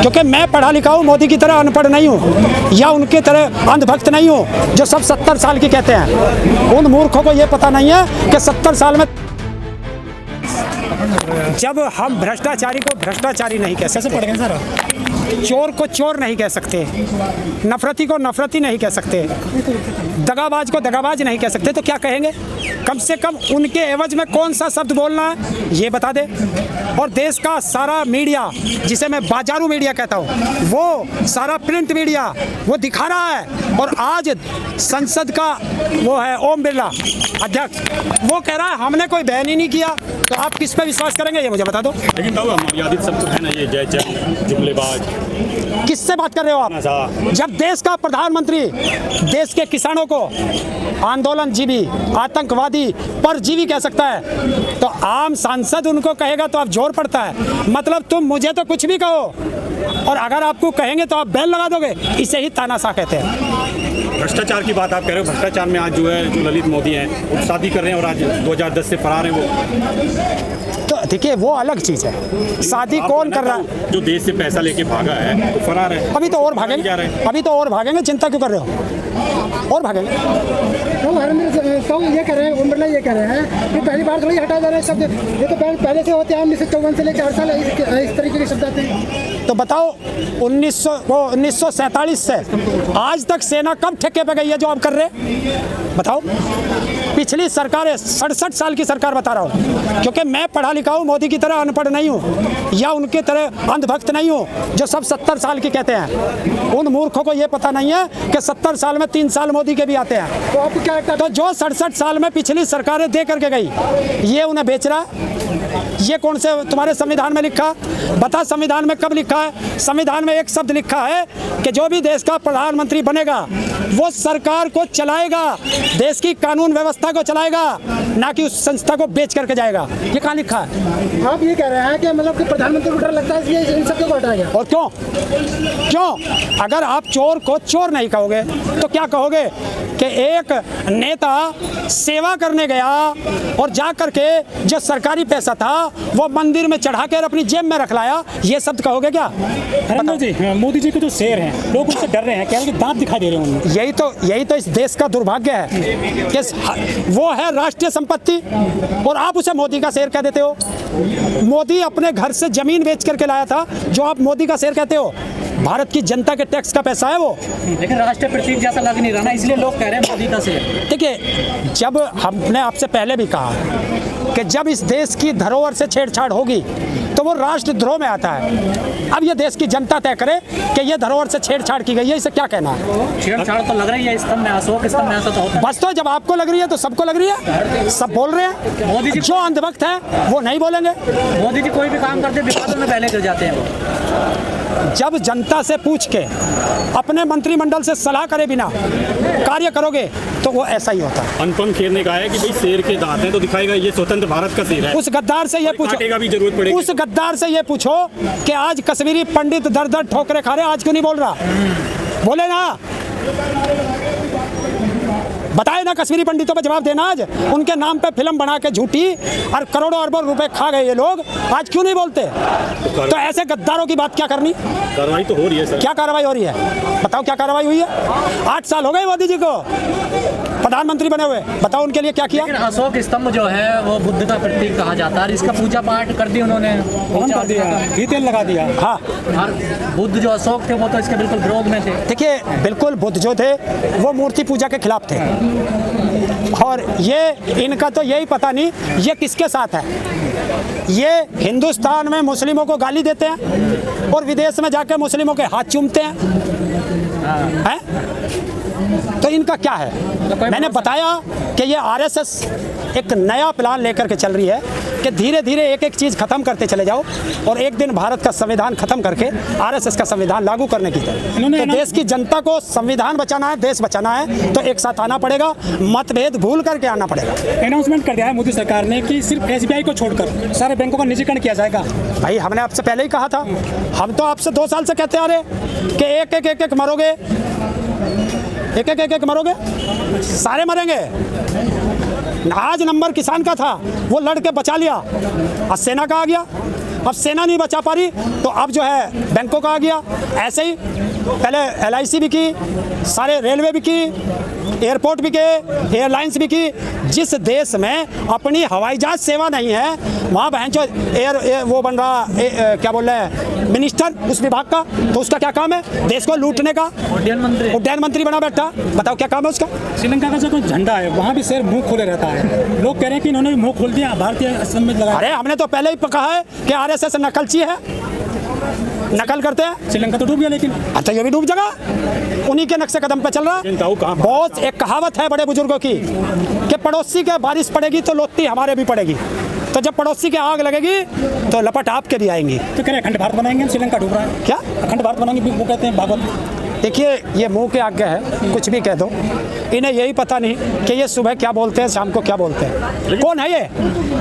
क्योंकि मैं पढ़ा लिखा हूँ, मोदी की तरह अनपढ़ नहीं हूँ या उनकी तरह अंधभक्त नहीं हूँ जो सब 70 साल की कहते हैं। उन मूर्खों को ये पता नहीं है कि 70 साल में जब हम भ्रष्टाचारी को भ्रष्टाचारी नहीं कह सकते, पढ़ गए सर, चोर को चोर नहीं कह सकते, नफरती को नफरती नहीं कह सकते, दगाबाज को दगाबाज नहीं कह सकते, तो क्या कहेंगे? कम से कम उनके एवज में कौन सा शब्द बोलना है ये बता दे। और देश का सारा मीडिया, जिसे मैं बाजारू मीडिया कहता हूँ, वो सारा प्रिंट मीडिया वो दिखा रहा है। और आज संसद का वो है ओम बिरला अध्यक्ष, वो कह रहा है हमने कोई बयान ही नहीं किया, तो आप किस पे विश्वास करेंगे ये मुझे बता दो। लेकिन मर्यादित सब तो है ना, ये जय जय जुमलेबाज। किससे बात कर रहे हो आप? जब देश का प्रधानमंत्री देश के किसानों को आंदोलनजीवी, आतंकवादी, परजीवी कह सकता है, तो आम सांसद उनको कहेगा तो आप जोर पड़ता है। मतलब तुम मुझे तो कुछ भी कहो, और अगर आपको कहेंगे तो आप बैन लगा दोगे। इसे ही तानाशाह कहते हैं। भ्रष्टाचार की बात आप कह रहे हो, भ्रष्टाचार में आज जो है जो ललित मोदी हैं वो शादी कर रहे हैं और आज 2010 से फरार हैं वो। तो देखिए वो अलग चीज़ है, शादी कौन कर रहा है? जो देश से पैसा लेके भागा है वो फरार है। अभी तो और भागेंगे, अभी तो और भागेंगे, चिंता क्यों कर रहे हो? और भागेंगे। तो ये कह रहे हैं, ओम बिरला ये कह रहे हैं कि पहली बार थोड़ी हटा जा रहे हैं शब्द, ये तो पहले से होते हैं। 1954 से लेकर 8 साल इस तरीके के शब्द आते हैं। तो बताओ 1947 से आज तक सेना कब ठेके पे गई है जो आप कर रहे हैं? बताओ। पिछली सरकारें 67 साल की सरकार बता रहा हूँ, क्योंकि मैं पढ़ा लिखा हूँ, मोदी की तरह अनपढ़ नहीं हूँ या उनकी तरह अंधभक्त नहीं हूँ जो सब 70 साल की कहते हैं। उन मूर्खों को ये पता नहीं है कि 70 साल में 3 साल मोदी के भी आते हैं। तो आपको क्या लगता है? तो जो 67 साल में पिछली सरकारें दे करके गई, ये उन्हें बेच रहा है। ये कौन से तुम्हारे संविधान में लिखा? बता, संविधान में कब लिखा है? संविधान में एक शब्द लिखा है कि जो भी देश का प्रधानमंत्री बनेगा वो सरकार को चलाएगा, देश की कानून व्यवस्था को चलाएगा, ना कि उस संस्था को बेच करके जाएगा। ये कहाँ लिखा है? आप ये कह रहे हैं कि मतलब कि प्रधानमंत्री को डर लगता है इसलिए इन सबको हटाया गया। और क्यों? अगर आप चोर को चोर नहीं कहोगे तो क्या कहोगे? कि एक नेता सेवा करने गया और जा करके जो सरकारी पैसा था वो मंदिर में चढ़ा कर अपनी जेब में रख लाया, ये शब्द कहोगे क्या? हरिंदर जी, मोदी जी के जो शेर हैं लोग उनसे डर रहे हैं, कह रहे हैं कि दांत दिखाई दे रहे हैं उनमें। यही तो इस देश का दुर्भाग्य है कि वो है राष्ट्रीय संपत्ति और आप उसे मोदी का शेर कह देते हो। मोदी अपने घर से जमीन बेच करके लाया था जो आप मोदी का शेर कहते हो। भारत की जनता के टैक्स का पैसा है वो, लेकिन राष्ट्रीय प्रतीक जैसा लग नहीं रहा ना, इसलिए लोग कह रहे हैं मोदी का शेर। देखिए, जब हमने आपसे पहले भी कहा कि जब इस देश की धरोहर से छेड़छाड़ होगी तो वो राष्ट्रद्रोह में आता है। अब ये देश की जनता तय करे कि ये धरोहर से छेड़छाड़ की गई है, इसे क्या कहना है? छेड़छाड़ तो लग रही है, स्तंभ में अशोक स्तंभ में ऐसा तो होता है। बस तो जब आपको लग रही है तो सबको लग रही है, सब बोल रहे हैं। मोदी जी जो अंधभक्त है वो नहीं बोलेंगे। मोदी जी कोई भी काम करते विवादों में पहले गिर जाते हैं वो। जब जनता से पूछ के अपने मंत्रिमंडल से सलाह करे बिना कार्य करोगे तो वो ऐसा ही होता है। अनुपम खेर ने कहा है कि भाई शेर के दांत हैं तो दिखाएगा ये स्वतंत्र भारत का शेर है। उस गद्दार से ये पूछो, भी जरूरत पड़ेगी। उस गद्दार से ये पूछो कि आज कश्मीरी पंडित दर दर ठोकरे खा रहे, आज क्यों नहीं बोल रहा? बोले ना, बताए ना, कश्मीरी पंडितों पर जवाब देना। आज उनके नाम पे फिल्म बना के झूठी और करोड़ों अरबों रुपए खा गए ये लोग, आज क्यों नहीं बोलते? तो ऐसे गद्दारों की बात क्या करनी? कार्रवाई तो हो रही है सर। क्या कार्रवाई हो रही है? बताओ क्या कार्रवाई हुई है? 8 साल हो गए मोदी जी को प्रधानमंत्री बने हुए, बताओ उनके लिए क्या किया? लेकिन अशोक स्तंभ जो है वो बुद्ध का प्रतीक कहा जाता है, इसका पूजा पाठ कर दी उन्होंने, तेल लगा दिया। हाँ, और बुद्ध जो अशोक थे वो तो इसके बिल्कुल विरोध में थे। देखिए, बिल्कुल बुद्ध जो थे वो मूर्ति पूजा के खिलाफ थे, और ये इनका तो यही पता नहीं ये किसके साथ है। ये हिंदुस्तान में मुस्लिमों को गाली देते हैं और विदेश में जाके मुस्लिमों के हाथ चूमते हैं। तो इनका क्या है? मैंने बताया कि ये आरएसएस एक नया प्लान लेकर के चल रही है कि धीरे धीरे एक एक चीज़ खत्म करते चले जाओ और एक दिन भारत का संविधान खत्म करके आरएसएस का संविधान लागू करने की तरफ। तो देश की जनता को संविधान बचाना है, देश बचाना है, तो एक साथ आना पड़ेगा, मतभेद भूल करके आना पड़ेगा। अनाउंसमेंट कर दिया है मोदी सरकार ने कि सिर्फ एसबीआई को छोड़कर सारे बैंकों का निजीकरण किया जाएगा। भाई, हमने आपसे पहले ही कहा था, हम तो आपसे 2 साल से कहते आ रहे कि एक मरोगे, एक मरोगे, सारे मरेंगे। आज नंबर किसान का था, वो लड़ के बचा लिया, आज सेना का आ गया। अब सेना नहीं बचा पा रही तो अब जो है बैंकों का आ गया। ऐसे ही पहले LIC भी की, सारे रेलवे भी की, एयरपोर्ट भी के, एयरलाइंस भी की। जिस देश में अपनी हवाई जहाज सेवा नहीं है वहाँ बहन जो वो बन रहा क्या बोल रहे हैं मिनिस्टर उस विभाग का, तो उसका क्या काम है? देश को लूटने का। उड्डयन मंत्री बना बैठा, बताओ क्या काम है उसका? श्रीलंका का जो कोई झंडा है वहाँ भी शेर मुंह खोले रहता है। लोग कह रहे हैं कि इन्होंने भी मुंह खोल दिया, भारतीय असम में लगा। अरे हमने तो पहले ही कहा है कि RSS नकलची है, नकल करते हैं। श्रीलंका तो डूब गया, लेकिन अच्छा ये भी डूब जाएगा, उन्हीं के नक्शे कदम पे चल रहा है। बहुत एक कहावत है बड़े बुजुर्गों की कि पड़ोसी के बारिश पड़ेगी तो लोत्ती हमारे भी पड़ेगी। तो जब पड़ोसी के आग लगेगी तो लपट आपके भी आएंगी। तो कह रहे अखंड भारत बनाएंगे हम, श्रीलंका डूब रहा है। क्या अखंड भारत बनाएंगे वो कहते हैं भागवत। देखिए ये मुंह के आगे है, कुछ भी कह दो, इन्हें यही पता नहीं कि ये सुबह क्या बोलते हैं शाम को क्या बोलते हैं। कौन है ये?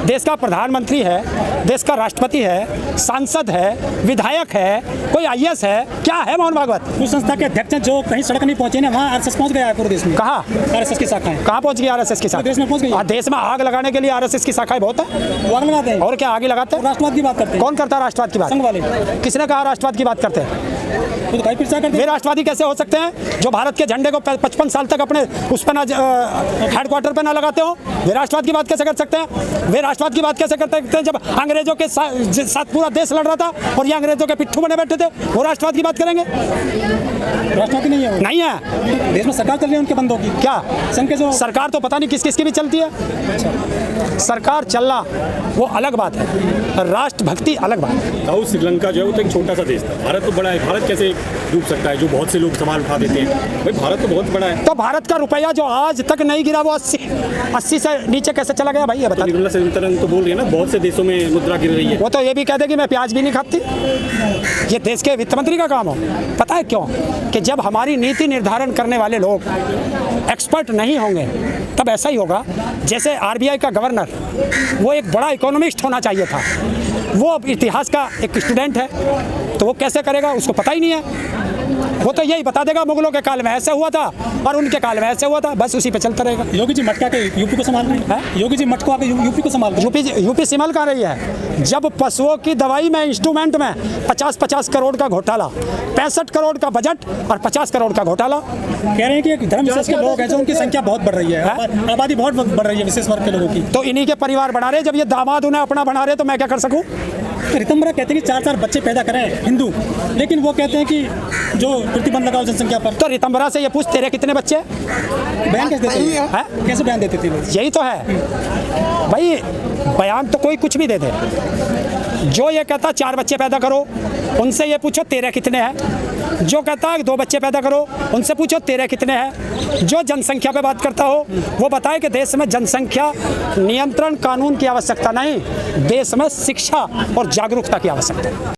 देश का प्रधानमंत्री है, देश का राष्ट्रपति है, सांसद है, विधायक है, कोई IAS है, क्या है मोहन भागवत? उस संस्था के अध्यक्ष हैं जो कहीं सड़क नहीं पहुंचे ना, वहाँ RSS पहुंच गया है पूरे देश में। कहाँ RSS की शाखाएं कहाँ पहुँच गई RSS की शाखा? देश में पहुंच गई। देश में आग लगाने के लिए RSS की शाखाएं बहुत है। वो आग लगाते हैं और क्या आगे लगाते हैं? राष्ट्रवाद की बात करते हैं। कौन करता है राष्ट्रवाद की बात? संघ वाले। किसने कहा राष्ट्रवाद की बात करते हैं? वो तो भाई प्रचार करते वे हैं। राष्ट्रवादी कैसे हो सकते हैं जो भारत के झंडे को 55 साल तक अपने उस पर ना हेडक्वार्टर पे ना लगाते हो? वे राष्ट्रवाद की बात कैसे कर सकते हैं? वे राष्ट्रवाद की बात कैसे करते हैं जब अंग्रेजों के साथ पूरा देश लड़ रहा था और ये अंग्रेजों के पिट्ठू बने बैठे थे? वो राष्ट्रवाद की बात करेंगे? राष्ट्रवादी नहीं है वो। नहीं है। देश में सरकार चल रही है उनके बंदों की। क्या संघ के जो सरकार तो पता नहीं किस किस की भी चलती है। सरकार चलना वो अलग बात है, राष्ट्रभक्ति अलग बात है। साउथ श्रीलंका जो है वो तो एक छोटा सा देश था, भारत तो बड़ा है। भारत कैसे डूब सकता है, जो बहुत से लोग सवाल उठा देते हैं। भाई भारत तो बहुत बड़ा है। तो भारत का रुपया जो आज तक नहीं गिरा वो 80 से नीचे कैसे चला गया भाई? ये बता। निर्मला सीतारमण तो बोल रही है ना, बहुत से देशों में मुद्रा गिर रही है। वो तो ये भी कह दे कि मैं प्याज भी नहीं खाती। ये देश के वित्त मंत्री का काम हो। पता है क्यों? कि जब हमारी नीति निर्धारण करने वाले लोग एक्सपर्ट नहीं होंगे तब ऐसा ही होगा जैसे RBI का गवर्नर, वो एक बड़ा इकोनॉमिस्ट होना चाहिए था, वो अब इतिहास का एक स्टूडेंट है, तो वो कैसे करेगा? उसको पता ही नहीं है। वो तो यही बता देगा मुगलों के काल में ऐसे हुआ था और उनके काल में ऐसे हुआ था, बस उसी पे चलता रहेगा। योगी जी मटका के यूपी को संभाल रहे हैं। योगी जी मटको आके यूपी को संभाल रहे हैं। यूपी संभाल कहाँ रही है? जब पशुओं की दवाई में इंस्ट्रूमेंट में 50-50 करोड़ का घोटाला, 65 करोड़ का बजट और 50 करोड़ का घोटाला। कह रहे हैं कि धर्म विशेष के लोग हैं जो उनकी संख्या बहुत बढ़ रही है, आबादी बहुत बढ़ रही है विशेष वर्ग के लोगों की। तो इन्हीं के परिवार बना रहे। जब ये दामाद उन्हें अपना बना रहे तो मैं क्या कर सकूं? रितंबरा कहते हैं कि 4-4 बच्चे पैदा करें हिंदू, लेकिन वो कहते हैं कि जो प्रतिबंध लगाओ जनसंख्या पर। तो रितंबरा से ये पूछ तेरे कितने बच्चे? बयान कैसे देते थे? कैसे बयान देते थे लोग? यही तो है भाई, बयान तो कोई कुछ भी दे दे। जो ये कहता 4 बच्चे पैदा करो, उनसे ये पूछो तेरे कितने हैं। जो कहता है 2 बच्चे पैदा करो, उनसे पूछो तेरे कितने हैं। जो जनसंख्या पे बात करता हो वो बताए कि देश में जनसंख्या नियंत्रण कानून की आवश्यकता नहीं, देश में शिक्षा और जागरूकता की आवश्यकता है।